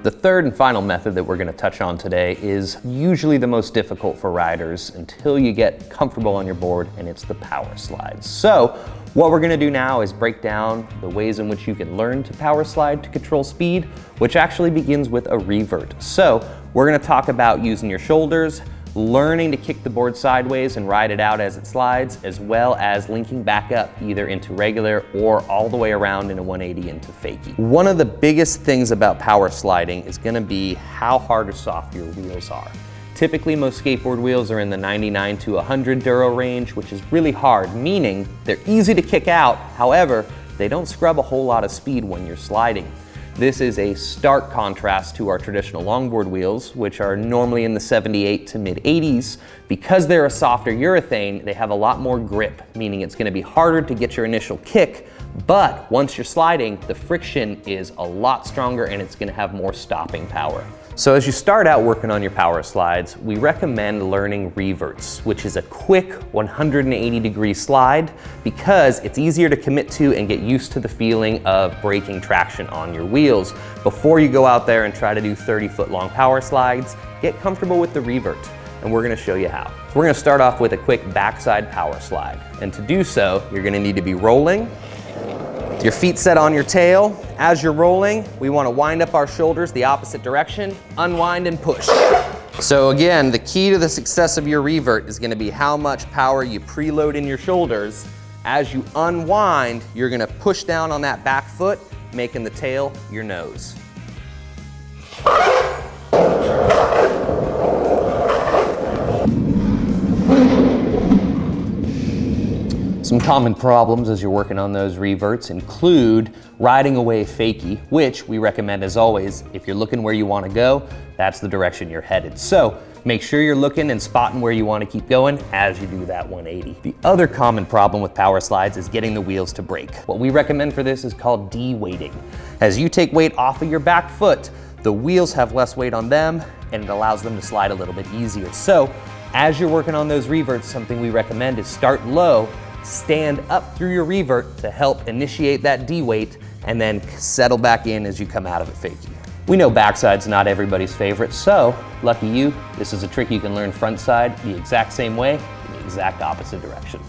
The third and final method that we're going to touch on today is usually the most difficult for riders until you get comfortable on your board, and it's the power slides. So what we're going to do now is break down the ways in which you can learn to power slide to control speed, which actually begins with a revert. So we're going to talk about using your shoulders, learning to kick the board sideways and ride it out as it slides, as well as linking back up either into regular or all the way around in a 180 into fakie. One of the biggest things about power sliding is going to be how hard or soft your wheels are. Typically, most skateboard wheels are in the 99 to 100 duro range, which is really hard, meaning they're easy to kick out. However, they don't scrub a whole lot of speed when you're sliding. This is a stark contrast to our traditional longboard wheels, which are normally in the 78 to mid 80s. Because they're a softer urethane, they have a lot more grip, meaning it's going to be harder to get your initial kick, but once you're sliding, the friction is a lot stronger and it's going to have more stopping power. So as you start out working on your power slides, we recommend learning reverts, which is a quick 180-degree slide because it's easier to commit to and get used to the feeling of braking traction on your wheels. Before you go out there and try to do 30-foot long power slides, get comfortable with the revert, and we're going to show you how. So we're going to start off with a quick backside power slide, and to do so, you're going to need to be rolling, your feet set on your tail. As you're rolling, we want to wind up our shoulders the opposite direction, unwind and push. So again, the key to the success of your revert is going to be how much power you preload in your shoulders. As you unwind, you're going to push down on that back foot, making the tail your nose. Some common problems as you're working on those reverts include riding away fakie, which we recommend as always. If you're looking where you want to go, that's the direction you're headed. So make sure you're looking and spotting where you want to keep going as you do that 180. The other common problem with power slides is getting the wheels to brake. What we recommend for this is called de-weighting. As you take weight off of your back foot, the wheels have less weight on them and it allows them to slide a little bit easier. So as you're working on those reverts, something we recommend is start low, stand up through your revert to help initiate that D-weight, and then settle back in as you come out of it fakie. We know backside's not everybody's favorite, so lucky you, this is a trick you can learn frontside the exact same way, in the exact opposite direction.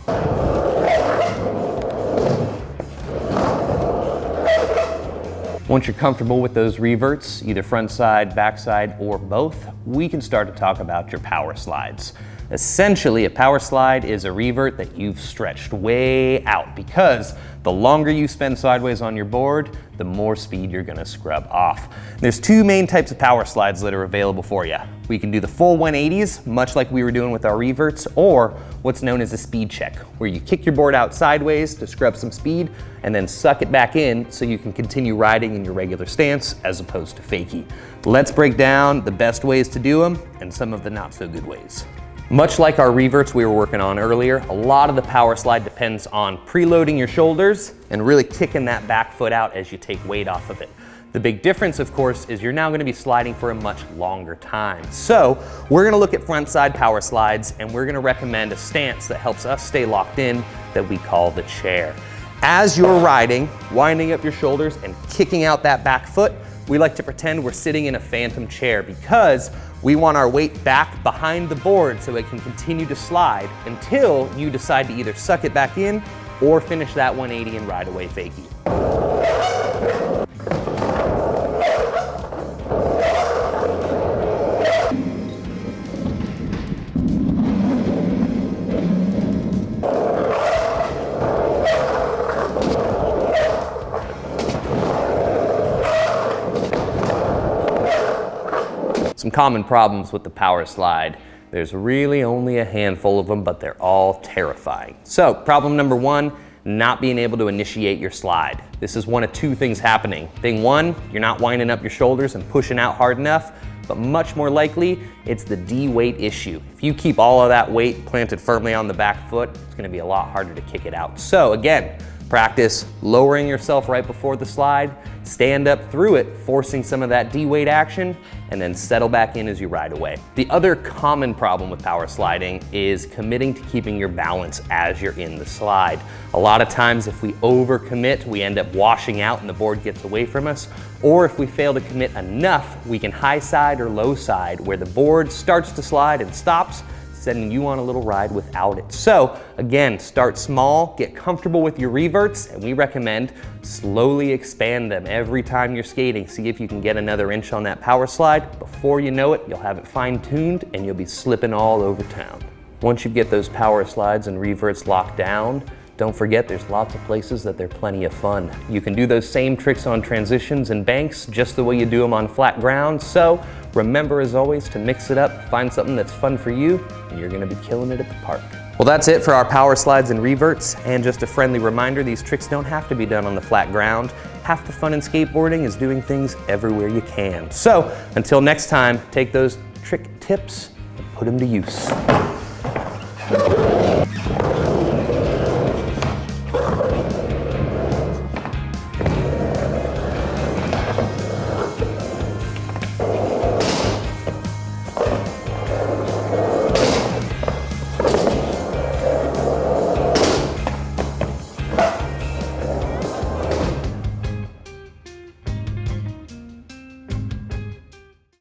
Once you're comfortable with those reverts, either front side, backside, or both, we can start to talk about your power slides. Essentially, a power slide is a revert that you've stretched way out because the longer you spend sideways on your board, the more speed you're going to scrub off. There's two main types of power slides that are available for you. We can do the full 180s, much like we were doing with our reverts, or what's known as a speed check, where you kick your board out sideways to scrub some speed and then suck it back in so you can continue riding in your regular stance as opposed to fakie. Let's break down the best ways to do them and some of the not so good ways. Much like our reverts we were working on earlier, a lot of the power slide depends on preloading your shoulders and really kicking that back foot out as you take weight off of it. The big difference, of course, is you're now going to be sliding for a much longer time. So we're going to look at front side power slides, and we're going to recommend a stance that helps us stay locked in that we call the chair. As you're riding, winding up your shoulders and kicking out that back foot, we like to pretend we're sitting in a phantom chair because we want our weight back behind the board so it can continue to slide until you decide to either suck it back in or finish that 180 and ride away fakie. Some common problems with the power slide. There's really only a handful of them, but they're all terrifying. So problem number one, not being able to initiate your slide. This is one of two things happening. Thing one, you're not winding up your shoulders and pushing out hard enough, but much more likely, it's the D-weight issue. If you keep all of that weight planted firmly on the back foot, it's gonna be a lot harder to kick it out. So again, Practice lowering yourself right before the slide, stand up through it, forcing some of that D-weight action, and then settle back in as you ride away. The other common problem with power sliding is committing to keeping your balance as you're in the slide. A lot of times if we overcommit, we end up washing out and the board gets away from us. Or if we fail to commit enough, we can high side or low side where the board starts to slide and stops, sending you on a little ride without it. So again, start small, get comfortable with your reverts, and we recommend slowly expand them every time you're skating. See if you can get another inch on that power slide. Before you know it, you'll have it fine-tuned and you'll be slipping all over town. Once you get those power slides and reverts locked down, don't forget there's lots of places that they're plenty of fun. You can do those same tricks on transitions and banks just the way you do them on flat ground. So remember, as always, to mix it up, find something that's fun for you, and you're gonna be killing it at the park. Well, that's it for our power slides and reverts. And just a friendly reminder, these tricks don't have to be done on the flat ground. Half the fun in skateboarding is doing things everywhere you can. So until next time, take those trick tips and put them to use.